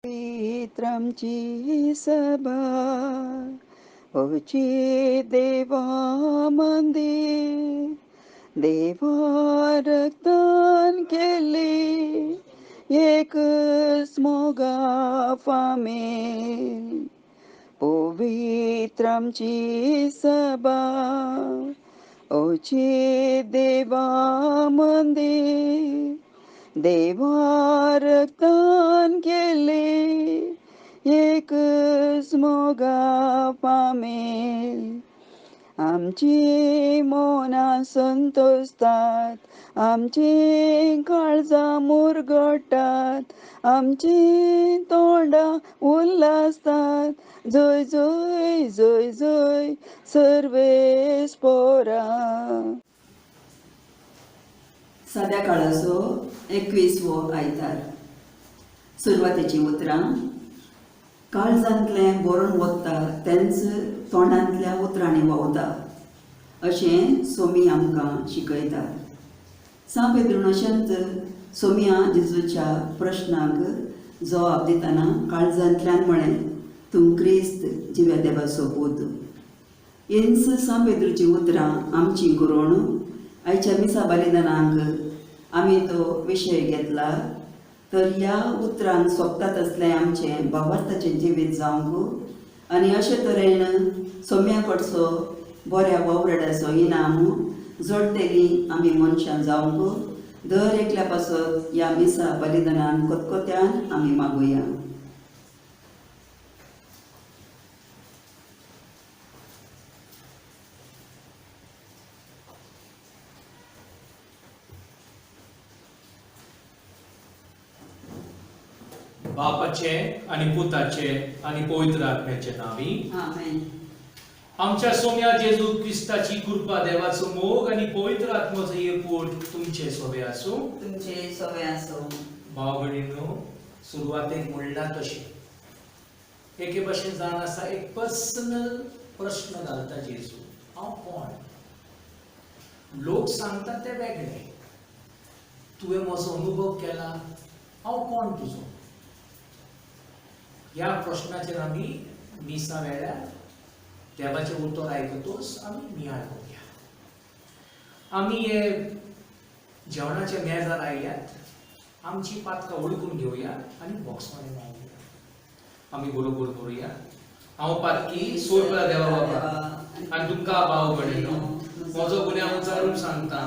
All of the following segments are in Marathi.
पवित्रमची सभा ओची देवा मंदिर देवा रक्तान केले एकच मोगा फामेल पवित्रमची सभा ओची देवा मंदिर देवा रक्तान केले एकच मोगा पामेल आमची मोना संतोषतात आमची काळजां मुरगटात आमची तोंडां उल्हासतात जय जय जय जय सर्वेस्परा. सद्या काळाचो 21वो आयतार. सुरवातेची उतरां. काळजांतलें बरोवन वता तेंच तोंडांतल्या उतरांनी व्हांवता अशें सोमी आमकां शिकयता. सा पेद्रुनोशंत सोमिया जेजूच्या प्रश्नाक जवाब दितना काळजांतल्यान म्हळें, तूं क्रिस्त जिव्या देवाचो पूत. इंच सा पेद्रूची उतरां आमची गुरोवणूक. आयच्या मिसा बलिदानाक आमी तो विशय घेतला, तर ह्या उतरांक सोंपतात असलें आमचें भावार्थाचें जिवीत जावंक आनी अशे तरेन सोम्या कडचो बऱ्या वावरड्याचो इनाम जोडटेलीं आमी मनशां जावंक दर एकल्या पासत ह्या मिसा बलिदानान कोतकोत्यान आमी मागुया. बापाचे आणि पुताचे आणि पवित्र आत्म्याचे नावी. आमेन. आमच्या सोम्या जेजू क्रिस्ताची कृपा, देवाचो मोग आणि पवित्र आत्म्याचो एकवट तुमचे सोबे आसूं. तुमचे सवय आसो. भाव भयणींनो, सुरवातेक म्हणला तशें एके भाशेन जाण आसा, एक पर्सनल प्रश्न घालता जेजू, हांव कोण? लोक सांगतात ते वेगळे. तुवें म्हजो अनुभव केला, हांव कोण तुजो? ह्या प्रश्नाचेर आमी मिसा वेळार देवाचें उतर आयकतोच आमी नियाळ करूया. आमी हे जेवणाच्या मेजार आयल्यात, आमची पातकां ओळखून घेवया आनी बॉक्सांनी मागुया. आमी बरोबर करुया. हांव पातकी सोडला देवा बाबा आनी तुमकां भाव भयणीनो, म्हजो गुन्यांव उचारून सांगता,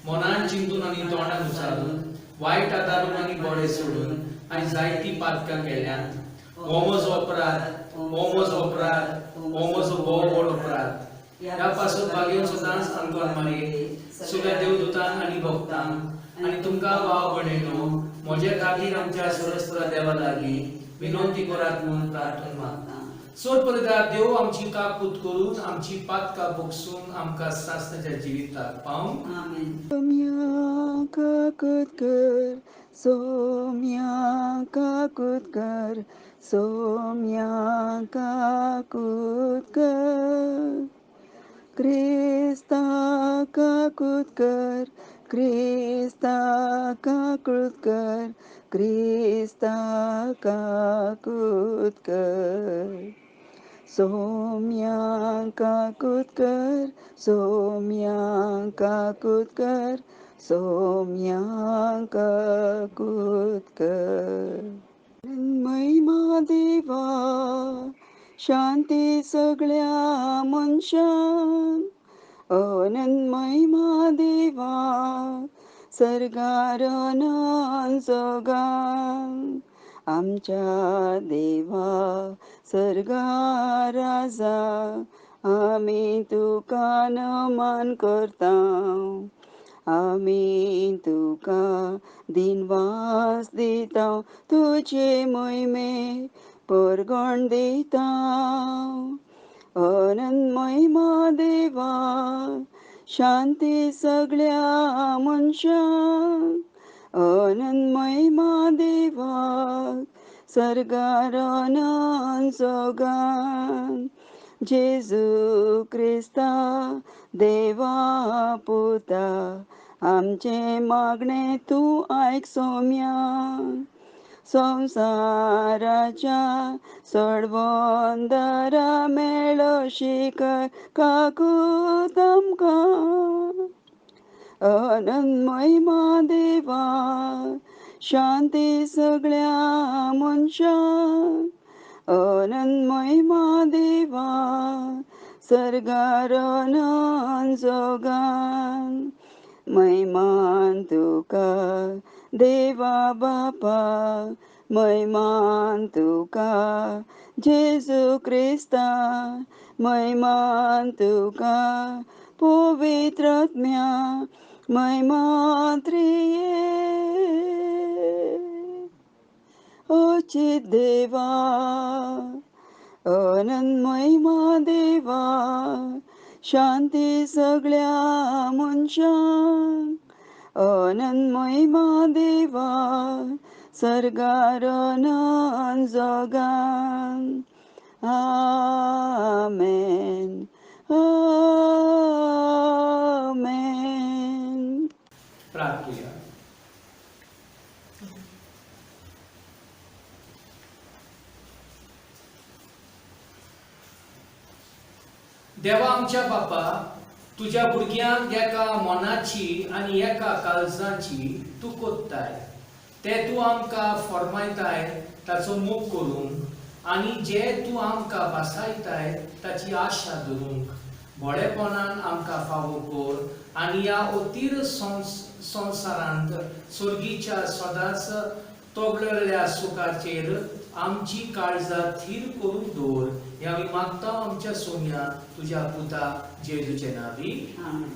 मनान चिंतून आनी तोंडान उचारून, वायट आदारून आनी बरें सोडून आनी जायती पातकां केल्यात. हो म्हजो अपराध, हो म्हजो अपराध, हो म्हजो भोव व्हड अपराध. ह्या पासत भागेन सदांच आमकां मारये सगळ्या देवदूतांक आनी भक्तांक आनी तुमकां भाव भयणीनो, म्हजे खातीर आमच्या सरस्वता देवा लागीं विनंती करात म्हूण प्रार्थना मागता. सोड पळयता देव आमची काकूत करून आमची पातकां बगसून आमकां सासणाच्या जिविताक पावंक. आमेन. सोम्या काकूत कर, सोम्या काकूत कर, सोम्या काकूत कर. क्रिस्ता काकूत कर, क्रिस्ता काकूत कर, क्रिस्ता काकूत कर. सोम्या काकूत कर, सोम्या काकूत कर, सोम्या काकूत कर. महिमा देवा शांती सगळ्या मनशांक, अनंत महिमा देवा सर्गार अनंत जगांक. आमच्या देवा सर्गार आसा, आमी तुका नमन करता. आमी तुका दिनवास दिता, तुजे महिमे परगण दिता. अनंत महिमा देवा शांती सगळ्या मनशांक, अनंत महिमा देवा सर्गार अनंत जगांक. जेजू क्रिस्ता देवा पुता, आमचे मागणे तूं आयक सोम्या. संसाराच्या सोडवंदरा मेळो शिखर काकू तमकां आनंदमय महादेवा शांती सगळ्या मनशांक आनंदमय महादेवा सर्गार आनंद जोगान मैमान तुका देवा बापा मैमान तुका जेजू क्रिस्ता मैमान तुका पवित्र आत्म्या मैमान त्रिये अचित देवा आनंदमय महादेवा शांती सगळ्या मनशांक आनंदमय महादेवा सर्गार आनंद जोगान आमेन आमेन. प्रार्थूया. देवा आमच्या बापा, तुझ्या भुरग्यांक एका मनाची आनी एका काळजाची तूं कोत्ताय. ते तूं आमकां फरमायताय ताचो मोग करूंक आनी जे तूं आमकां बासायताय ताची आशा धरूंक भोळेपणान आमकां फावो कर आनी ह्या अतीर संवसारांत सर्गीच्या सदांच तोगलेल्या सुखाचेर आमची काळजां थीर करून दवर. ह्या आमी मागता आमच्या सोन्या तुज्या पुता जेजूचे नांवी. आमेन.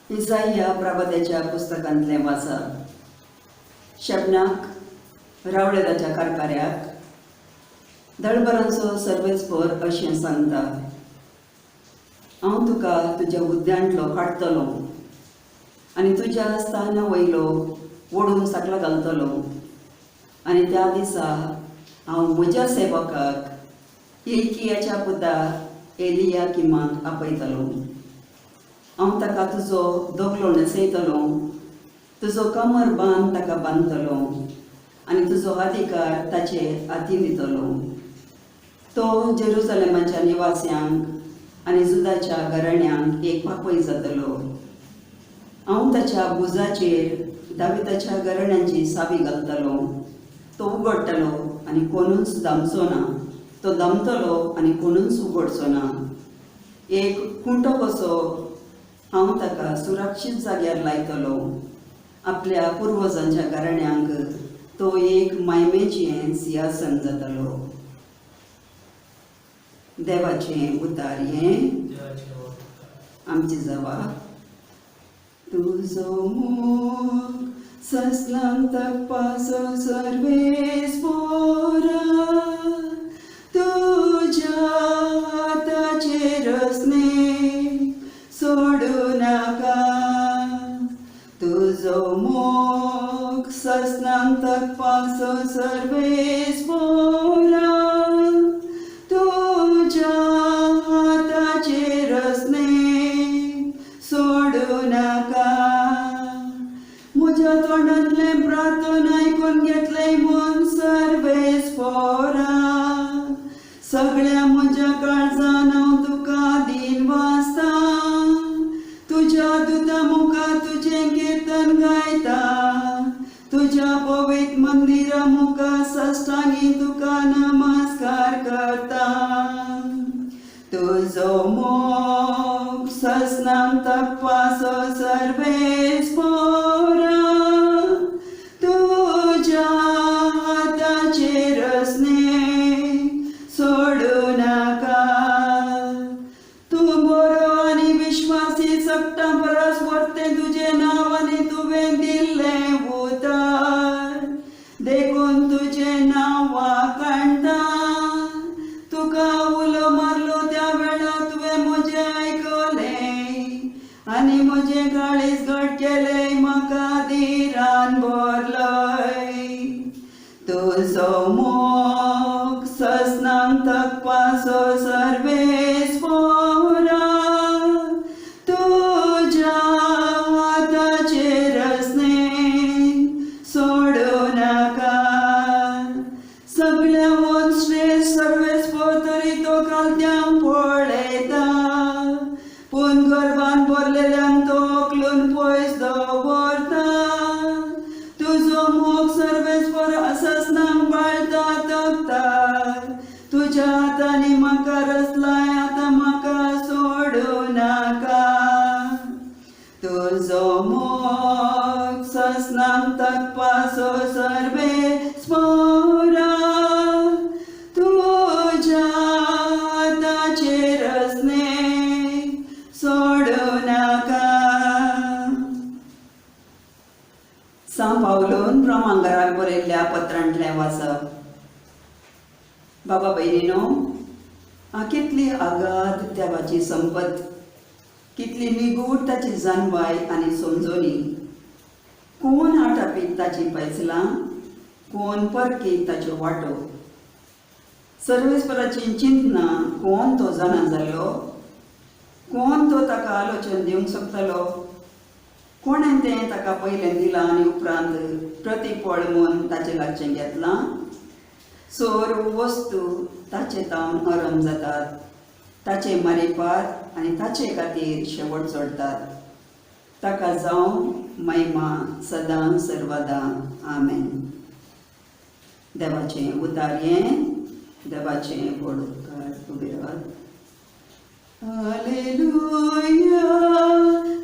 इसाया प्रभाताच्या पुस्तकांतले वाचा. शबनाक रावळेदाच्या कारकाऱ्याक दळबरांचो सर्वेस्पर अशें सांगता. हांव तुका तुज्या उद्द्यांतलो काडटलो आनी तुज्या स्थाना वयलो ओडून सकला घालतलो आनी त्या दिसा हांव म्हज्या सेवकाक हिल्कियाच्या पुता एलियाकीमाक आपयतलो. हांव ताका तुजो दोगलो न्हेसयतलो, तुजो कमर बांद ताका बांदतलो आनी तुजो अधिकार ताचे हातीन दितलो. तो जेरुसलेमाच्या निवास्यांक आनी जुदाच्या घराण्यांक एक पापय जातलो. हांव ताच्या भुजाचेर दाविदाच्या घराण्यांची सावी घालतलो. तो उगडटलो आनी कोणूच दामचो ना, तो दामतलो आनी कोणूच उगडचो ना. एक खुंटो कसो हांव ताका सुरक्षीत जाग्यार लायतलो. आपल्या पुर्वजांच्या घराण्यांक तो एक मायमेचें सिंहासन जातलो. देवाचें उतार हें आमची जवा. तुजो मोग सस्नांत पासो सर्वेस्परा, तुज्या हाताचेर स्नेह सोडू नाका. तुजो मोग सस्नांत पासो सर्वेस्परा, तुज्या हाताचेर स्नेह सोडू नाका. म्हज्या तोंडांतले प्रार्थना आयकून घेतले म्हूण सर्वेस्परा. सगळ्या म्हज्या काळजान हांव तुका दिन वाचता. तुज्या दुता मुखार तुजें कीर्तन गायता. तुज्या पवित्र मंदिरा मुखार सश्टांगी तुका नमस्कार करता. तुजो मोग सस्नांत पासो सर्वेस्परा, तुज्या हाताचेर स्नेह सोडू नाका. तूं बरो आनी विश्वासी सक्ता परस वर्ते तुजें नांव आनी तुवें दिल्लें उतर देखून तुजें नांव वाखाणटा. तुका उलो मारलो त्या वेळा तुवें म्हजें आयकलें आनी म्हजें काळीज घट केलें. म्हाका धीरान भरलय. गर्भान भरलेल्यान तोकलून पयस दवरता. तुजो मोग सर्वेस्पर अससनांक बाळता तकता. तुज्या हातांनी म्हाका रचलाय, आतां म्हाका सोडू नाका. तुजो मोग ससनांक तकपाचो सर्वेस्परा. तुज्या हाताचेर असणे सोडू नाका. सांव पावलोन रोमांगराक बरयल्ल्या पत्रांतलें वाचप. बाबा भयणीनो, कितली अगाध देवाची संपत, कितली निगूढ ताची जाणवाय आनी समजोनी. कोण आटापीत ताची पैसलां, कोण परकीत ताच्यो वाटो. सर्वेस्पराची चिंतना कोण तो जाणा जाल्लो, कोण तो ताका आलोचन दिवंक शकतलो. कोणें तें ताका पयलें दिलां आनी उपरांत प्रतिपळ म्हूण ताचे लागचें घेतलां. सर्व वस्तू ताचे तावन आरंभ जातात, ताचे मारिपात आनी ताचे खातीर शेवट जोडटात. ताका जावं महिमा सदां सर्वदा. आमेन. देवाचें उतार्यें, देवाचें व्हड उपकार. उबे रावात. Hallelujah,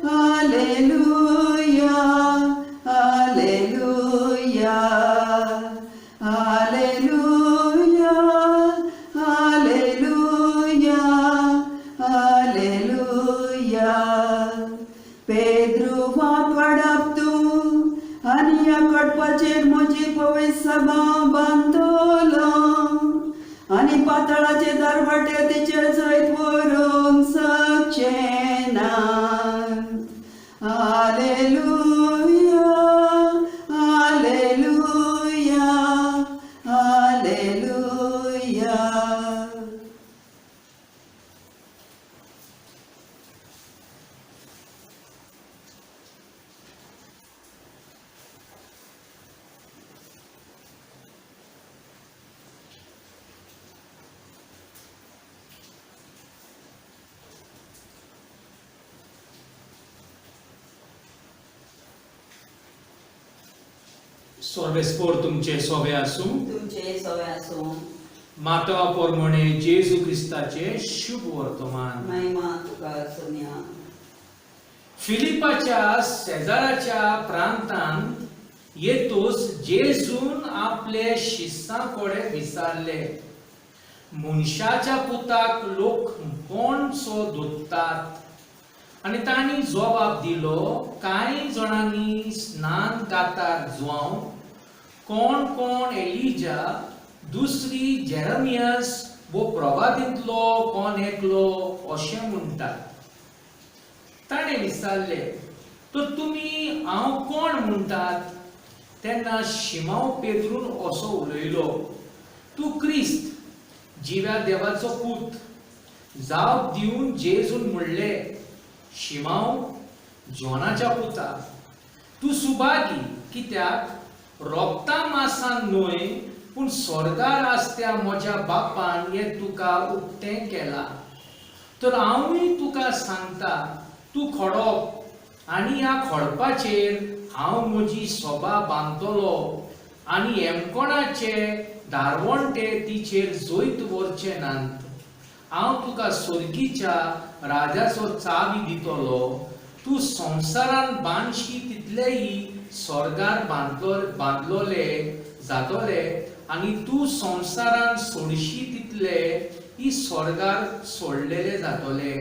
hallelujah, hallelujah, hallelujah, hallelujah, hallelujah. पेद्रू वाकडप तूं आनी ह्या कडपाचेर म्हजी पवित्र सभा बांदतलो आनी पातळाचे दरवाटे तिचे सयत व्हरूंक शकचे ना. Hallelujah, hallelujah, hallelujah. सर्वेस्पर तुमचे सोवे आसूं. तुमचे सवे आसूं. माता पोरमोणे जेजू क्रिस्ताचे शुभ वर्तमान. महिमा तुका सोन्या. फिलिपाच्या शेजाराच्या प्रांतांत येतूस जेजून आपले शिस्सां कोडे विचारले, मनशाच्या पुताक लोक कोण सो दोत्तात? आनी तांणी जबाब दिलो, कांय जाणांनी स्नान घातार जुवांव, कोण कोण एलिजा, दुसरी जेरमियास वो प्रवादींतलो कोण एकलो अशें म्हणटात. ताणें विचारले, तर तुमी हांव कोण म्हणटात? तेन्ना शिमाव पेद्रून असो उलयलो, तूं क्रिस्त, जिव्या देवाचो पूत. जाप दिवन जेजून म्हणले, शिमाव, जोनाच्या पुता, तूं सुभागी, कित्याक रोगता मासान न्हय पूण स्वर्गार आसत्या म्हज्या बापान हें तुका उक्तें केलां. तर हांवूय तुका सांगता, तूं खडप आनी ह्या खडपाचेर हांव म्हजी सभा बांदतलो आनी हेमकोणाचे धारवंटे तिचेर जोयत व्हरचे नात. हांव तुका स्वर्गीच्या राजाचो चावी दितलो. तूं संवसारान बांदशी तितलेय स्वर्गार बांदलोले जातोले आनी तूं संवसारान सोडशी तितले ही स्वर्गार सोडलेले जातोले.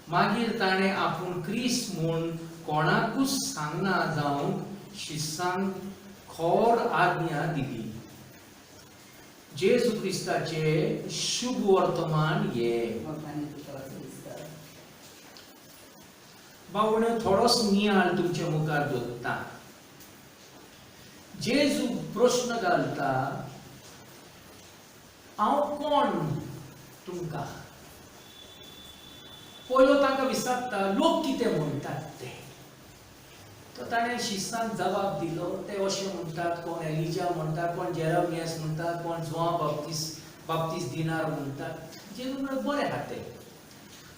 मागीर ताणें आपूण क्रिस्त म्हूण कोणाकूच सांगना जावंक शिस्सांक खोर आज्ञा दिली. जेजू क्रिस्ताचे शुभ वर्तमान हे. बावण्यो, थोडोस नियाळ तुमच्या मुखार दवरता. जेजू प्रश्न घालता, हांव कोण तुमकां? पयलो तांकां विचारता, लोक कितें म्हणटात ते. तो ताणें शिस्सांक जबाब दिलो, ते अशें म्हणटात, कोण एलिजा म्हणटात, कोण जेरमियास म्हणटात, कोण जुआंव बाप्तिस्त दिनार म्हणटात. जेजू म्हणलो, बरें आहा तें.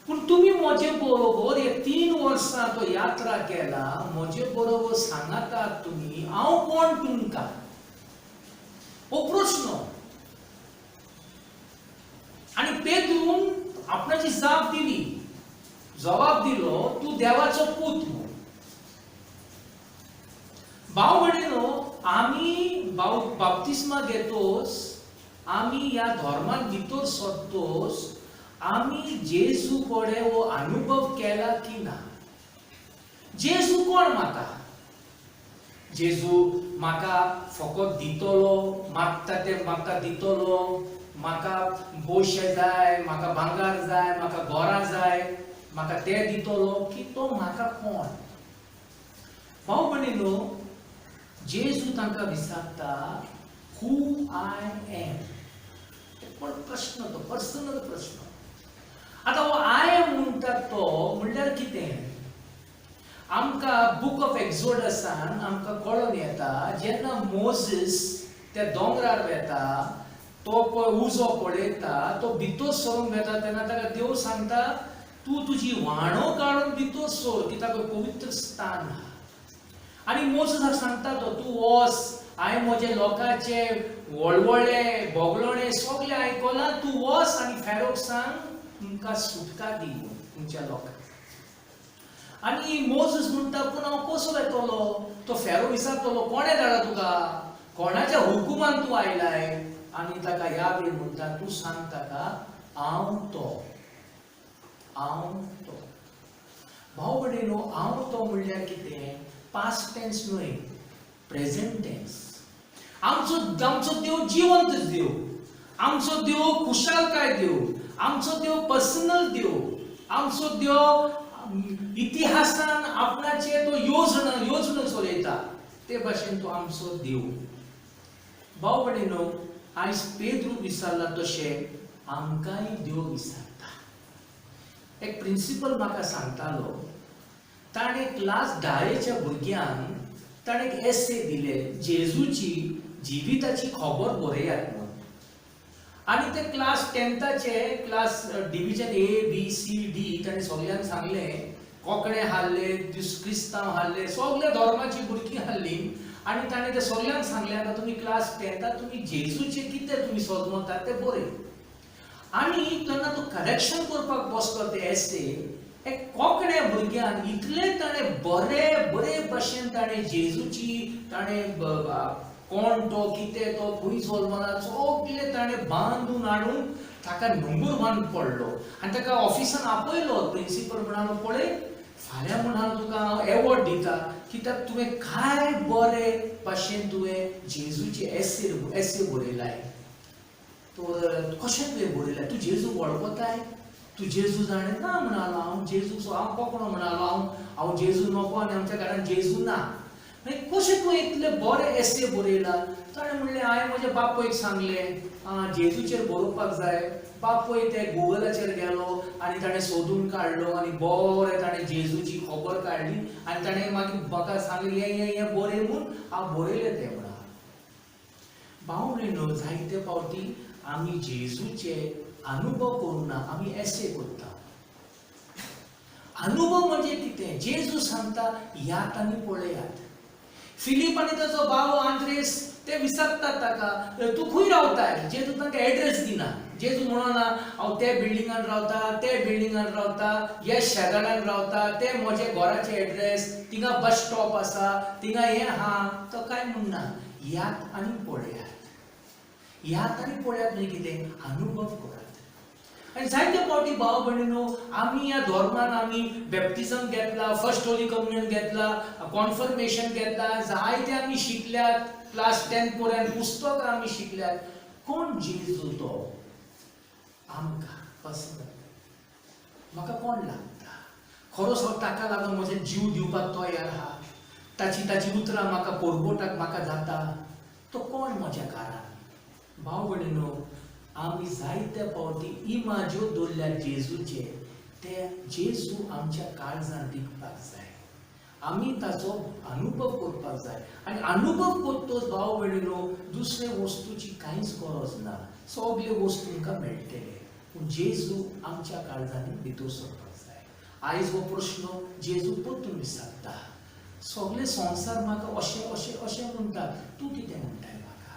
पूण तुम्ही म्हजे बरोबर हे 3 वर्सां तो यात्रा केला, म्हजे बरोबर सांगातात तुम्ही हांव कोण तुमकां? हो प्रश्न. आणि पेद्रून आपणाची जबाब दिलो, तू देवाचो पूत म्हणून. भाव भयणीनो, आम्ही बाप्तिस्मा घेतोस, आम्ही या धर्मात भितर सरतोस, आम्ही जेजू कोडे हो अनुभव केला की ना? जेजू कोण म्हाका? जेजू म्हाका फकत दितलो, मागता ते म्हाका दितलो, म्हाका पयशे जाय, म्हाका भांगार जाय, म्हाका घरां जाय, म्हाका ते दितलो, की तो म्हाका कोण? भाव भयणीनो, जेजू तांकां विचारता, हू आय एम. प्रश्न तो पर्सनल प्रश्न. आता हो आय एम म्हणटा तो म्हणल्यार कितें? आमकां बुक ऑफ एक्झोडसान आमकां कळून येता, जेन्ना मोसेस त्या दोंगरार वेता, तो उजो पळयता, तो भितर सरूंक वेता, तेन्ना ताका देव सांगता, तूं तुजी व्हाणो काडून भितर सर, की ताका पवित्र स्थान आहा. आनी मोसेसाक सांगता तो, तूं वच, हांवें म्हजे लोकांचे व्हडले बोगलोणे सगळे आयकलां, तूं वच आनी फेरोक सांग तुमकां सुटका दी तुमच्या लोकांक. आनी मोसेस म्हणटा, पूण हांव कसो येतलो? तो फेरो विचारतलो, कोणे धाडा तुका? कोणाच्या हुकुमान तूं आयलाय? आनी ताका यावे म्हणटा, तूं सांग ताका, हांव तो. भाव भयणीनो, हांव तो म्हणल्यार कितें? पास्ट टेन्स न्हय, प्रेझेंट टेन्स. आमचो देव जिवंत देव, आमचो देव खुशालकाय देव, आमचो देव पर्सनल देव, आमचो देव इतिहासान आपणाचे तो योजना चलयता, ते भाशेन तो आमचो देव. भाव भयणीनो, आयज पेद्रू विचारला तशें आमकांय देव विचारता. एक प्रिंसिपल म्हाका सांगतालो, ताणें क्लास 10च्या भुरग्यांक ताणें एक एसे दिले, जेजूची जिविताची खबर बरयात म्हणून. आनी ते क्लास 10चे क्लास डिविजन ABCD ताणें सगळ्यांक सांगलें, कोंकणे हाडले, क्रिस्तांव हाडले, सगळे धर्माची भुरगीं हाडली. आनी ताणें ते सगळ्यांक सांगलें, आतां तुमी क्लास 10 तुमी जेजूचे कितें तुमी सजमतात ते बरय. आनी तेन्ना तो करेक्शन करपाक बसलो ते एसे, एक कोंकणे भुरग्यान इतले ताणें बरे भाशेन ताणें जेजूची ताणें कोण तो, कितें तो, खंय जल्मला, सगळें ताणें बांदून हाडून ताका नंबर 1 पडलो. आनी ताका ऑफिसान आपयलो. प्रिंसिपल म्हणालो, पळय, फाल्यां म्हणालो तुका हांव एवॉर्ड दिता, कित्याक तुवें काय बरे भाशेन तुवें जेजूचे एसे बरयलाय. तर कशें तुवें बरयलाय? तूं जेजू वळखताय? तूं जेजू जाणें? ना म्हणालो हांव जेजू, हांव कोंकणो म्हणालो, हांव जेजू नको आनी आमच्या घरांत जेजू ना. कशें तुवें इतले बरे एसे बरयला? ताणें म्हणलें, हांवें म्हज्या बापायक सांगलें जेजूचेर बरोवपाक जाय. बापूय ते गुगलाचेर गेलो आनी ताणें सोदून काडलो आनी बरें ताणें जेजूची खबर काडली आनी ताणें मागीर म्हाका सांगलें, हें बरें म्हूण हांव बरयलें तें म्हणून. भाव भयणीनो, जायते फावटी आमी जेजूचे अनुभव करूना, आमी एसे करता. अनुभव म्हणजे कितें? जेजू सांगता, यात आनी पळयात. फिलीप आनी ताचो भाव आंद्रेस ते विचारतात ताका, तूं खंय रावताय? जेजू तांकां एड्रेस दिना. जेजू म्हणना, हांव ते बिल्डिंगान रावता, ते बिल्डिंगान रावता, ह्या शेजाऱ्यान रावता, ते म्हजे घराचे एड्रेस, थिंगा बस स्टॉप आसा, थिंगा हें आहा. तो कांय म्हणना, यात आनी पळयात. यात आनी पळयात म्हणजे कितें? अनुभव करात. आनी जायते फावटी भाव भयणीनो, आमी ह्या धर्मान आमी बॅप्टिझम घेतला, फर्स्ट होली कम्युनियन घेतला, कॉन्फर्मेशन घेतला, जायते आमी शिकल्यात, क्लास 10 पर्यंत पुस्तकां आमी शिकल्यात. कोण जेजू तो? आमकां पर्सनल म्हाका कोण लागता? खरोच हांव ताका लागून म्हजो जीव दिवपाक तयार आहा? ताची उतरां म्हाका परगोवपाक म्हाका जाता? तो कोण म्हज्या घरान? भाव भयणीनो, आमी जायते फावटी इमाज्यो दवरल्यात जेजूचे, ते जेजू आमच्या काळजांत दिसपाक जाय. आमी ताचो अनुभव करपाक जाय. आनी अनुभव करतोच भाव भयणीनो, दुसरे वस्तूची कांयच गरज ना. सगळे वस्तू तुमकां मेळटले. पूण जेजू आमच्या काळजांनी भितर सरपाक जाय. आयज हो प्रश्न जेजू परतून विचारता. सगळे संवसार म्हाका अशें अशें अशें म्हणटा, तूं कितें म्हणटाय म्हाका?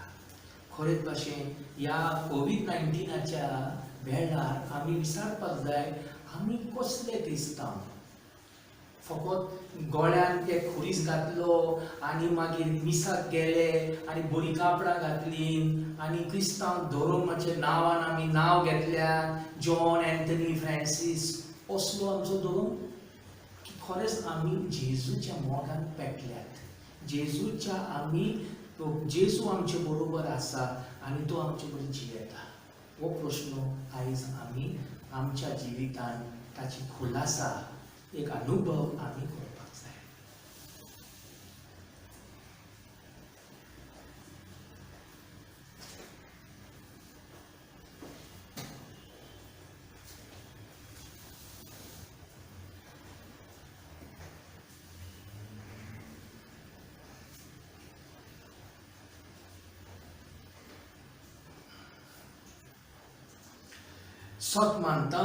खरेच भाशेन ह्या कोविड-19च्या वेळार आमी विचारपाक जाय, आमी कसले क्रिस्तांव? फकत गोळ्यान ते खुरीस घातलो आनी मागीर मिसाक गेले आनी बरी कापडां घातलीं आनी क्रिस्तांव धर्माच्या नांवान आमी नांव घेतल्या, जॉन, एंथनी, फ्रांसीस, असलो आमचो धर्म? की खरेंच आमी जेजूच्या मोगान पेटल्यात? जेजूच्या आमी जेजू आमचे बरोबर आसा आनी तो आमचे बरोबर जियेता? हो प्रश्न आयज आमी आमच्या जिवितान ताची खुलासा, एक अनुभव आमी करपाक जाय. सत मानता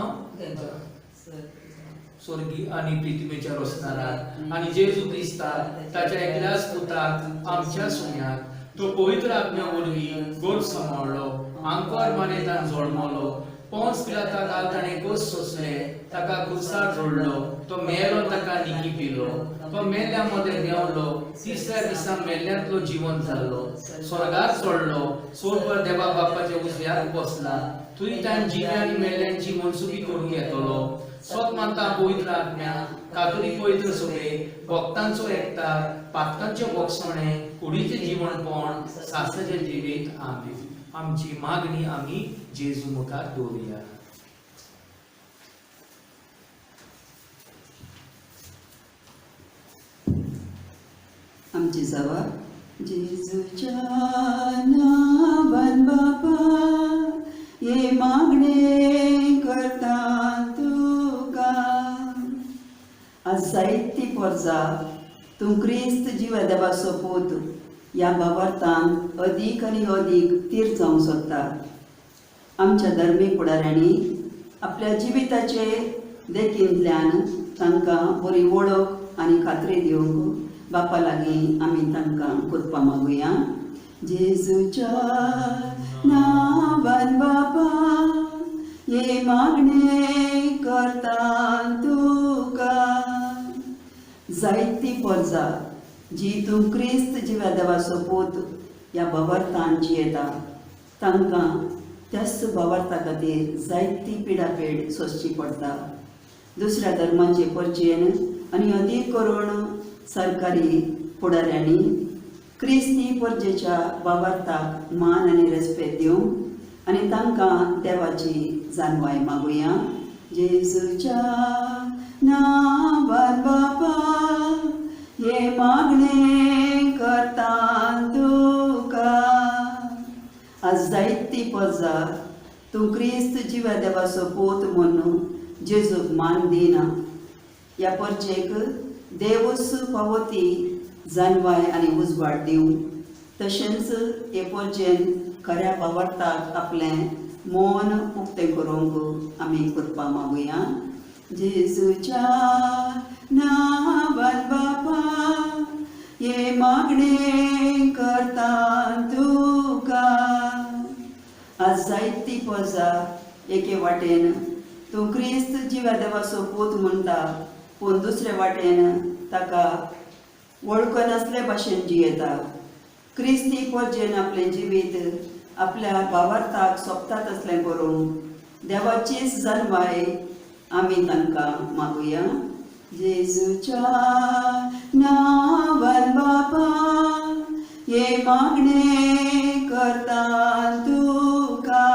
स्वर्गी आणि पृथ्वीच्या रचणारात आणि जेजू क्रिस्ताक ताच्या एकल्याच पुताक आमच्या सुन्याक तो पवित्र आत्म्या वरवीं गोड सांबाळलो, आंकोर मानेतान जल्मलो, पोंस पिलाता काल ताणें गोस सोंसले, ताका क्रुसार जोडलो, तो मेलो ताका निकी पिलो, तो मेल्या मध्ये देंवलो, तिसऱ्या दिसा मेल्यांतलो जिवंत जाल्लो, स्वर्गार चडलो, सोडवर देवा बापाच्या उजव्यार बसला, थंय ताण जिव्यांनी मेल्यांची मनसुबी करूंक येतलो. सत मानता पवित्र आत्म्या, कातोलीक पवित्र सभे, भक्तांचो एकठार, पातकांचे भोगसणे, कुडीचे जीवनपण, सासणाचे जिवीत. आमीन. आमची मागणी आमी जेजू मुखार दवरुया. आमची जबाब. जेजूच्या नांवान बापा, ये मागणे करता तुका. आज जायती परजा तूं क्रिस्त जिवा देवाचो पूत ह्या भावार्थान अदीक आनी अदीक तीर जावंक सोदता. आमच्या धर्मीक फुडाऱ्यांनी आपल्या जिविताचे देखींतल्यान तांकां बरी वळख आनी खात्री दिवंक बापा लागीं आमी तांकां कोरपा मागुया. जेजूच्या नांवान बापा, ये मागणे करता तुका. जायती परजा जी तूं क्रिस्त जिव्या देवाचो पूत ह्या भावार्थान जियेता, तांकां त्याच भावार्था खातीर जायती पिडापेड सोंसची पडटा. दुसऱ्या धर्मांचे परजेन आनी अदीक करून सरकारी फुडाऱ्यांनी क्रिस्ती परजेच्या भावार्थाक मान आनी रेस्पेद दिवंक आनी तांकां देवाची जानवाय मागुया. जेजूच्या नांवान बापा, ये मागणे करता तुका. आज जायती परजा तूं क्रिस्त जिव्या देवाचो पूत म्हणून जेजूक मान दिना. ह्या परजेक देवूच पावती जानवाय आनी उजवाड दिवं. तशेंच हे परजेन खऱ्या भावार्थाक आपलें मन उक्तें करूंक आमी करपा मागुया. जेजूच्या नांवान बापा, ये मागणे करता तुका. आज जायती परजा एके वाटेन तूं क्रिस्त जिव्या देवाचो पूत म्हणटा, पूण दुसरे वाटेन ताका वळखनासले भाशेन जियेता. क्रिस्ती परजेन आपलें जिवीत आपल्या भावार्थाक सोबता तसलें करूंक देवाचीच जानवाय आमी तांकां मागुया. जेजूच्या नांवान बापा, ये मागणे करता तुका.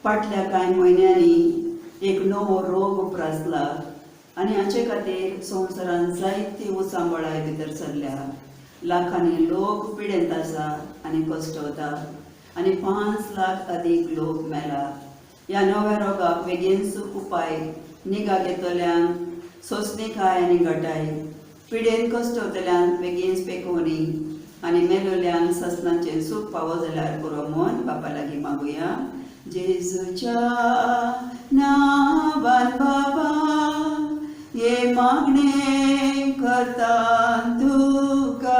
फाटल्या कांय म्हयन्यांनी एक नवो रोग उप्रासला आनी हाचे खातीर संवसारान जायती उसांबळाय भितर सरल्या. लाखांनी लोक पिडेंत आसा आनी कश्टवता आनी 5 लाख अदीक लोक मेला. ह्या नव्या रोगाक बेगीनच उपाय निगा घेतल्यांक सोंसणीकाय आनी घटाय, पिडेन कश्टवतल्यांक बेगीन पेकोवणी आनी मेलोल्यांक ससनाचें सूख फावो जाल्यार पुरो म्हूण बापा लागीं मागुया. जेजूच्या नांवान बाबा हे मागणे करता तुका.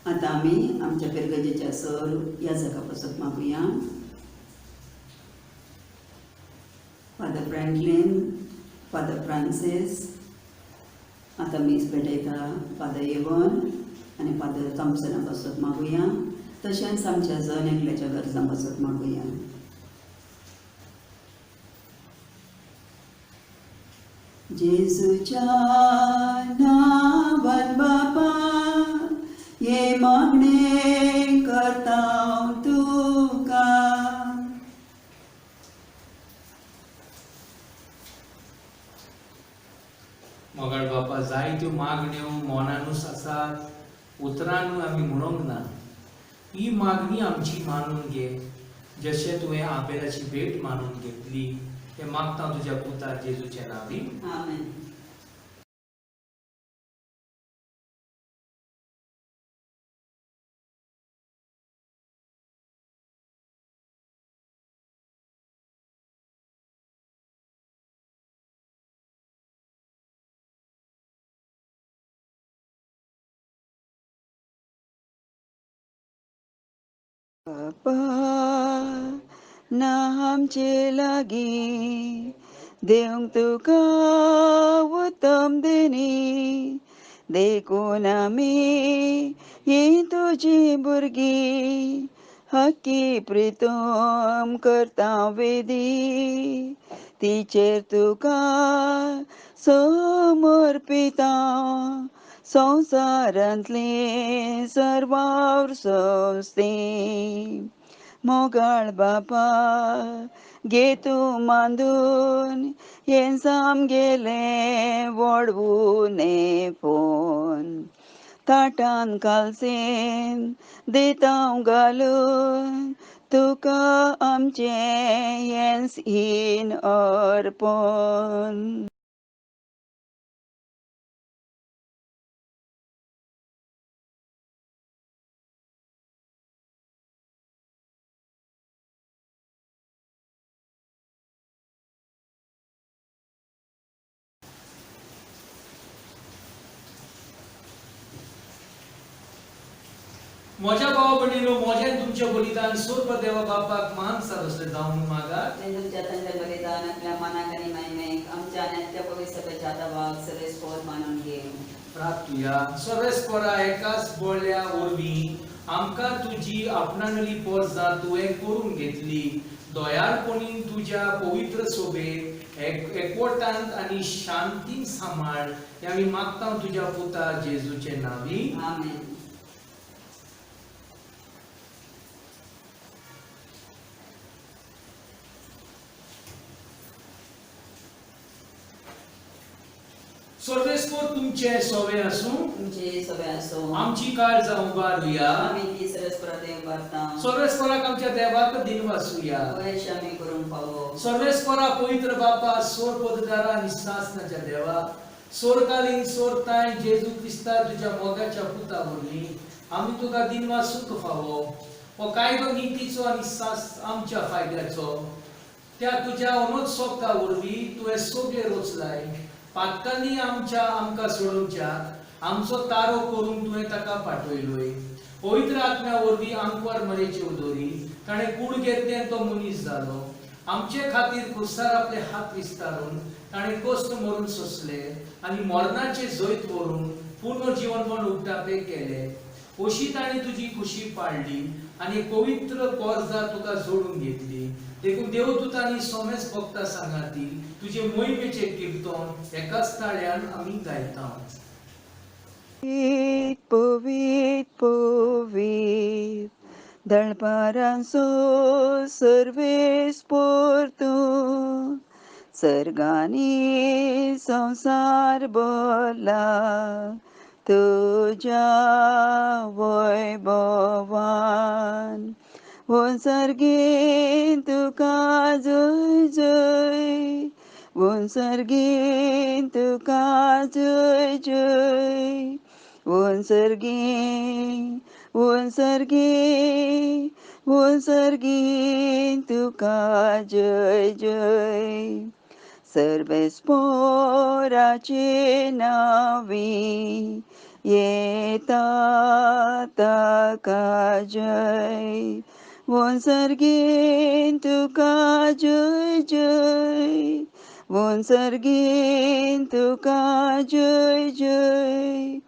आता आमी आमच्या पिरगजेच्या सर ह्या जागा पासत मागुया. फादर फ्रँकलिन, फादर फ्रांसीस, आता मीस भेटयता फादर एवन आनी फादर थॉम्सना पासत मागुया. तशेंच आमच्या जन एकल्याच्या गरजां पासत मागुया. जेजूच्या नांवान बाबा हे मागणे करता तुका. मोगाळ बापा जायत्यो मागण्यो मोनानूच आसात, उतरांनूय आमी म्हणोंक ना. ही मागणी आमची मानून घे, जशें तुवें आबेलाची भेट मानून घेतली. हे मागता तुज्या पुता जेजूच्या नांवी. आमेन. बापा ना आमचे लागीं देवंक तुका उत्तम देणी. देखून आमी ही तुजी भुरगीं हक्की प्रितम करता वेदी. तिचेर तुका समर्पिता संवसारांतले सर्वार संस्थे. मोगाळ बापा घे तूं मांडून हें सामगेलें वडवून फोन. ताटान कालसेन दितां घालून तुका आमचें हें हीन अर्पण. म्हज्या भावा भयणीनो, मोजें तुमचें बलिदान सोर्प देवा बापाक मान सरस्वती जावं म्हूण मागात. तुमच्या तंत्र बलिदान आपल्या मनाक आनी महिमेक आमच्या नित्य पवित्र सभेच्या दबाक सर्वेस्पोर मानून घे. प्रार्थुया. सर्वेस्परा एकाच बोळ्या वरवीं आमकां तुजी आपणानली पोरजां तुवें करून घेतली. दोयाळपणीन तुज्या पवित्र सोबेक एकवटांत आनी शांतीन सांबाळ. हें आमी मागता तुज्या पुता जेजूचे नांवी. आमेन. सर्वेस्पर तुमचे सोवे आसूं. तुमचे सगळे असो आमची काळजां उबारुया. आमी ती सर्वेस्परा देव करता. सर्वेस्पराक आमच्या देवाक दिनवासुया. वयश आमी करून पावो. सर्वेस्परा पवित्र बापा, सोर पददारा आनी सासनाच्या देवा, सोरकालीन सोरताय जेजू क्रिस्ता तुज्या मोगाच्या पुता वरवीं आमी तुका दिनवासूक फावो. हो कायदो नितीचो आनी सास आमच्या फायद्याचो. त्या तुज्या अनोत्सवता वरवीं तुवें सगळे रचलाय. पातकांनी आमकां सोडोवच्या आमचो तारो करून तुवें ताका पाठयलोय. पवित्र आत्म्या वरवीं आंकवार मरेचे उदोरी ताणें कूड घेतलें तो मनीस जालो. आमचे खातीर क्रुसार आपले हात विस्तारून ताणें कश्ट मरून सोंसले आनी मरणाचे जैत व्हरून पूर्ण जीवनपण उक्तापे केले. अशी ताणें तुजी खुशी पाळली आनी पवित्र पोरजां तुका जोडून घेतली. देखून देवदूतांनी सोमेस भक्तां सांगाती तुजे मोहिमेचे किर्तन एकाच ताळ्यान आमी गायता. पवित पवित दळपारांचो सर्वेस्पोर तूं. सर्गांनी संवसार भरला तुज्या वैभवान. वंसर्गीन तुका जय जय. वंसर्गीन तुका जय जय. वंसर्गीन वंसर्गीन सर्गीन तुका जय जय. सर्वेस्पोराचे नावी येता ताका जय. सर्गीन तुका जय जय. सर्गीन तुका जय जय.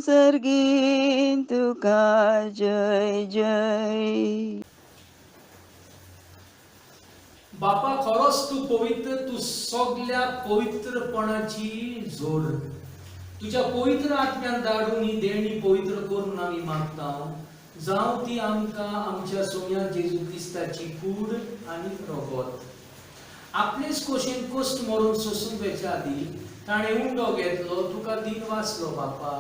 सर्गीन तुका जय जय. बापा खरोच तू पवित्र, तू सगळ्या पवित्रपणाची जोड. तुझ्या पवित्र आत्म्यान धाडून ही देणी पवित्र करून आम्ही मागता. जावं ती आमकां आमच्या सोम्या जेजू क्रिस्ताची कूड आणि रगत. आपलेच कोशेन कश्ट मरून सोसूंक वेच्या आदी ताणें उंडो घेतलो, तुका दिन वाचलो बापा.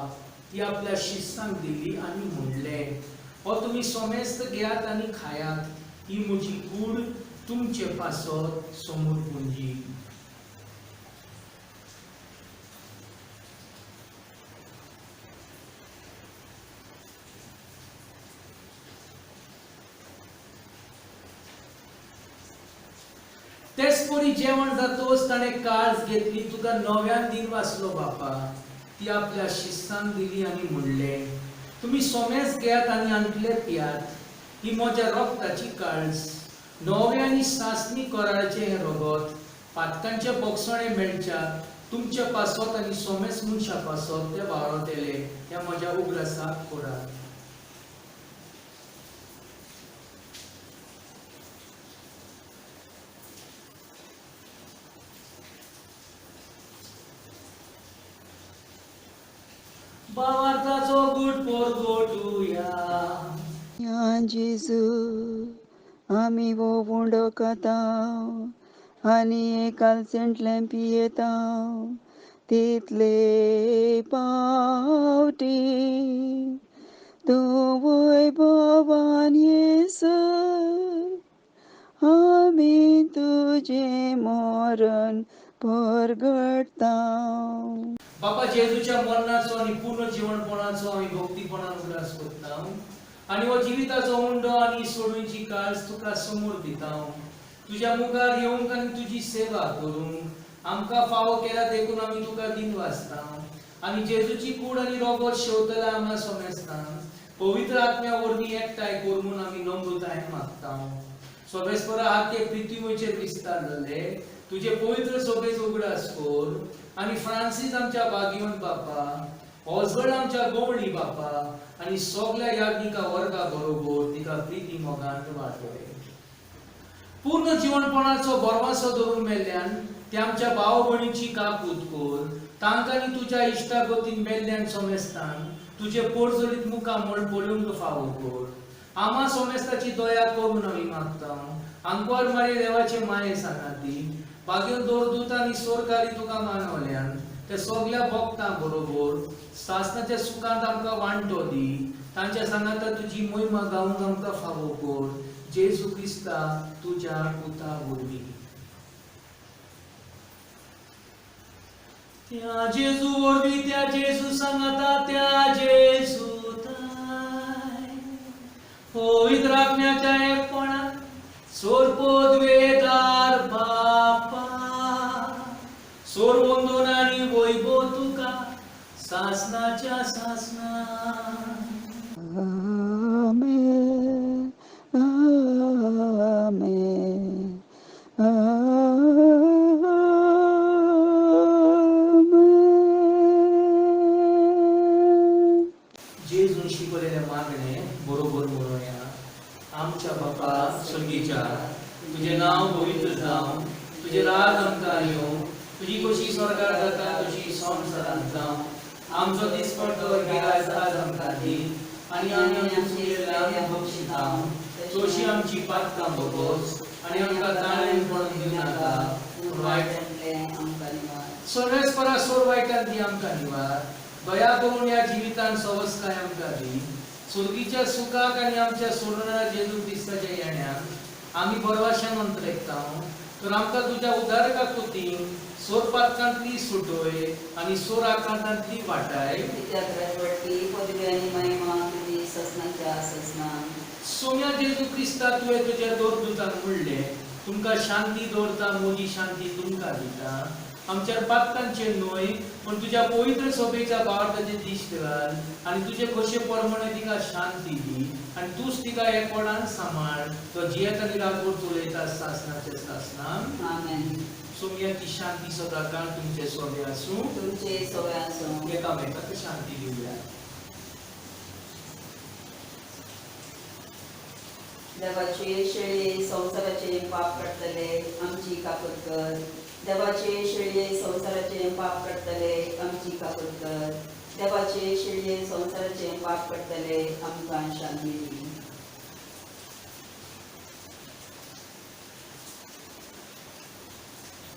ती आपल्या शिस्तांक दिली आणि म्हणलें, हो तुमी सोमेस्त घेयात आणि खायात. ही म्हजी कूड, तुमचे पासत समोर पुंजी. तेच परी जेवण जातोच ताणें काळज घेतली, तुका नव्यान दिन वाचलो बापा. ती आपल्या शिस्तांक दिली आणि म्हणलें, तुमी सोमेस घेयात आणि आणखले पियात. ही म्हज्या रक्ताची काळज. नवे आनी सासणी कोराळेचें हें रगत पातकांचे बोगसणे मेळच्या तुमचे पासत आनी सोमेस मनशा पासत ते वाळोतेले ह्या म्हज्या उगडासाक कोरात. भावार्थाचो गुट पोरगोटुया. या जेजू आमी वो उंडो खाता आनी एकालसेंतलें पियेता तितले पावटी तूं वैभवान येसर आमी तुजें मरण परगटता. बापा जेजूच्या मरणाचो आणि पूर्ण जीवनपणाचो आमी भक्तीपणान उल्हास करता आणि हो जिविताचो उंडो आणि सोडूंची काळज तुका समोर दिता. तुझ्या मुखार येवंक आनी तुजी सेवा करूंक आमकां फावो केला देखून आमी तुका दिन वाचता आणि जेजूची कूड आनी रगत शेवतला आमकां सोमेस्ता. पवित्र आत्म्या वरवीं एकठांय करून आमी नम्रतायेन मागता. सोबेस्परा आख्खे पृथ्वीचेर विस्तार जाले. तुझे पवित्र सोबेच उगडास कोर आणि फ्रांसीस आमच्या भाग्यवंत बापा, ऑझबर्ड आमच्या गवळी बापा आणि सगळ्या याज्ञिका वर्गा बरोबर तिका प्रिती मोगान वाटय. पूर्ण जीवनपणाचो बरवासो धरून मेल्ल्यान ते आमच्या भाव भयणीची काकूत कोर. तांकांनी तुज्या इश्टागतीन मेल्ल्यान सोमेस्तान तुझे पोरजोलीत मुखार पळोवंक फावो कोर. आम्हा सोमेस्ताची दया करून आमी मागता. आंकवार मारे देवाचे माये सांगाती भाग्यवंत दोरदूत आनी स्वर्गारी तुका मानवल्यान ते सगळ्या भक्तां बरोबर सासणाच्या सुखांत आमकां वांटो दी. तांच्या सांगाता तुजी महिमा गावंक आमकां फावो कोर. जेजू क्रिस्ता तुज्या पुता वरवीं. त्या जेजू वरवीं त्या जेजू सांगाता त्या जेजू पवित्र आत्म्याच्या एकपणान सोरपोद्वेदार बापा सोरवंदन आणि वैभव तुका सासनाच्या सासना. आमेन आमेन आमेन. जेजून शिकवलेले मागणे बरोबर म्हणूया. आमच्या बापा स्वर्गीच्या, तुझे नाव पवित्र जावं, तुझे राज आमकां येवं, तुजी कशी स्वर्गार जाता तशी संवसारांत जावं. आमचो दिसपट गिरायक आज आमकां दी आनी आमी आमच्या बक्षिता तशी आमची पातकां बगोस आनी आमकां ताळेन पडून दिवं नाका. सर्वेस्परा सोर वायटान दी आमकां निवार. दया करून या जिवितान सवस्काय आमकां दी. सुरगीच्या सुखाक आनी आमच्या सोडणाऱ्या जेजू क्रिस्ताच्या येण्याक आमी बरवाशान अंतरेकता. तर आमकां तुज्या उदारका कुतीन सोर पातकांतली सुटोय आनी सोर आकांतांतली वाटाय कित्याक राजवटी पदवी आनी महिमा तुजी ससनाच्या ससनान सोम्या जेजू क्रिस्ता तुवें तुज्या दोरदूतांक म्हणलें तुमकां शांती दवरता म्हजी शांती तुमकां दिता आमच्या पातकांचेर न्हय पण तुज्या पवित्र सोबेच्या बाळाचे दिश्ट घाल आनी तुजे कशे प्रमाणे तिका शांती दी आनी तूंच तिका एकवटान सांबाळ तो जियेत आनी रागोर चलयता सासनाचे सासनान आमेन सोम्या ती शांती सदां काळ तुमचे सोबे आसूं तुमचे सवय आसूं एकामेकाक शांती दिवया देवाचे शेळये संसाराचे पाप काडटले आमची कापत कर देवाचे शेळये संसाराचे पाप काडटले आमची कापत कर देवाचे शेळये संसाराचे पाप काडटले आमकां शांती दी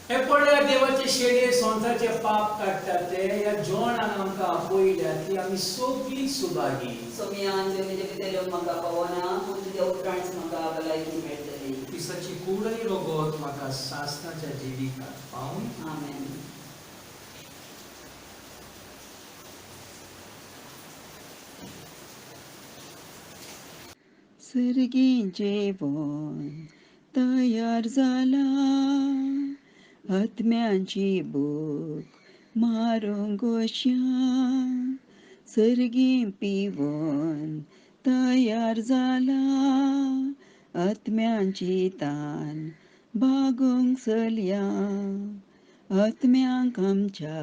हे पळया देवाचे शेळये संसाराचे पाप काडटात ते ह्या जेवणान आमकां आपयल्या ती आमी सगळीं सुभागी सोमयान जेवणे भितर म्हाका पावना पूण तुज्या उपरांत म्हाका भलायकी मेळटली पिसाची कुडय रगत म्हाका सासनाच्या जिविकांत पावून आमेन सर्गी जेवण तयार जाला आत्म्यांची भूक मारूंक गोश्या सर्गी पिवण तयार जाला आत्म्यांची तान भागूंक चलया आत्म्यांक आमच्या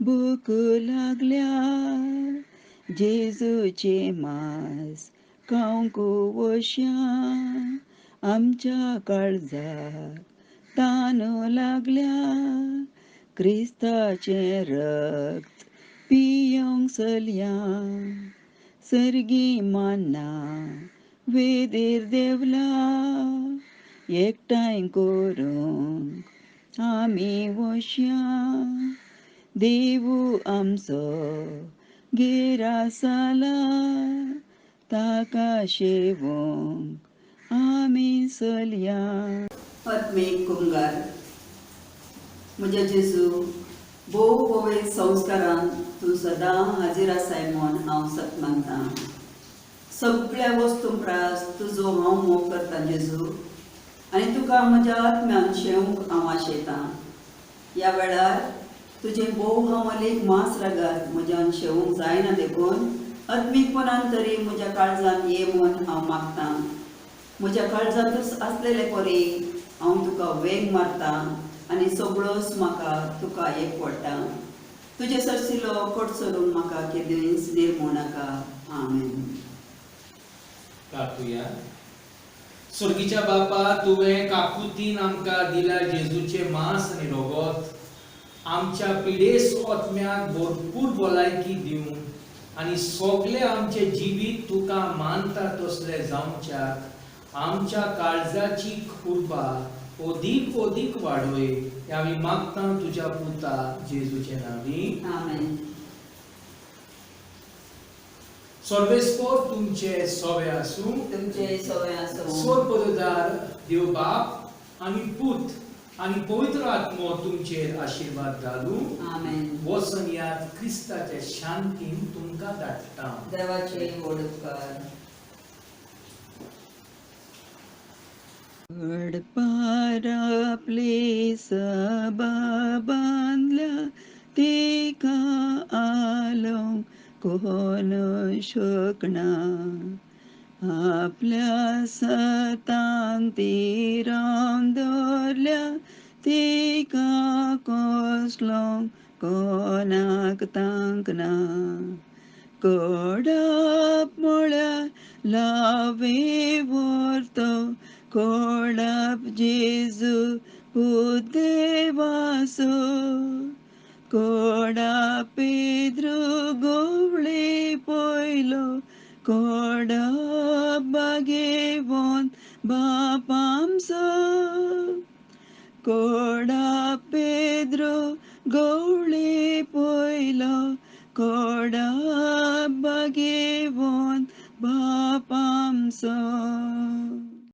भूक लागल्या जेजूचे मांस खावंक वशा आमच्या काळजाक तान लागल्या क्रिस्ताचे रक्त पियोंक चलया सर्गी मान्ना वेदेर देवला एकठांय करूंक आमी वशया देवू आमचो गिरासाला ताका शेवोंक आमी चलया आत्मीक कुंगार म्हज्या जेजू भोव पवित्र संस्कारान तूं सदां हाजीर आसाय म्हूण हांव सतमानतां सगळ्या वस्तू प्रास तुजो हांव मोग करतां जेजू आनी तुका म्हज्या आत्म्यान शेवंक हांव आशेतां ह्या वेळार तुजें भोव हांव लेख मास रागात म्हज्यान शेवंक जायना देखून आत्मीकपणान तरी म्हज्या काळजान ये म्हूण हांव मागतां म्हज्या काळजांतूच आसलेले परी हांव तुका वेग मारतां आनी सगळोच म्हाका तुका एकवडटा तुजे सरसिलो कोट चलूंक म्हाका केदींच निर्मू नाका आमेन प्रार्थुया स्वर्गीच्या बापा तुवें काकुतीन आमकां दिल्या जेजूचे मांस आनी रगत आमच्या पिडेस आत्म्याक भरपूर भलायकी दिवं आनी सगळे आमचे जिवीत तुका मानता तसले जावच्याक आमच्या काळजाची खुर्बा ओदीक ओदीक वाडोय हें आमी मागता तुज्या पुता जेजूचे नांवी आमेन सर्वेस्पर तुमचे सोवे आसूं तुमचे सवय आसूं सोर पददार देव बाप आनी पूत आनी पवित्र आत्मो तुमचेर आशीर्वाद घालूं आमेन वचन याद क्रिस्ताचे शांतीन तुमकां धाडटा देवाचे ओडकार पार आपली सभा बांधल्या तिका आलो कोण शकना आपल्या सतान ती रावन दवरल्या तिका कसलो कोणाक तांकना कोडप म्हळ्यार लावे व्हरतो कोडप जेजू देवासो कोडा पेद्रू गोवळे पयलो कोडप बागेवोन बापामचो कोडा पेद्रू गोवळे पयलो कोडप बागेवोन बापामचो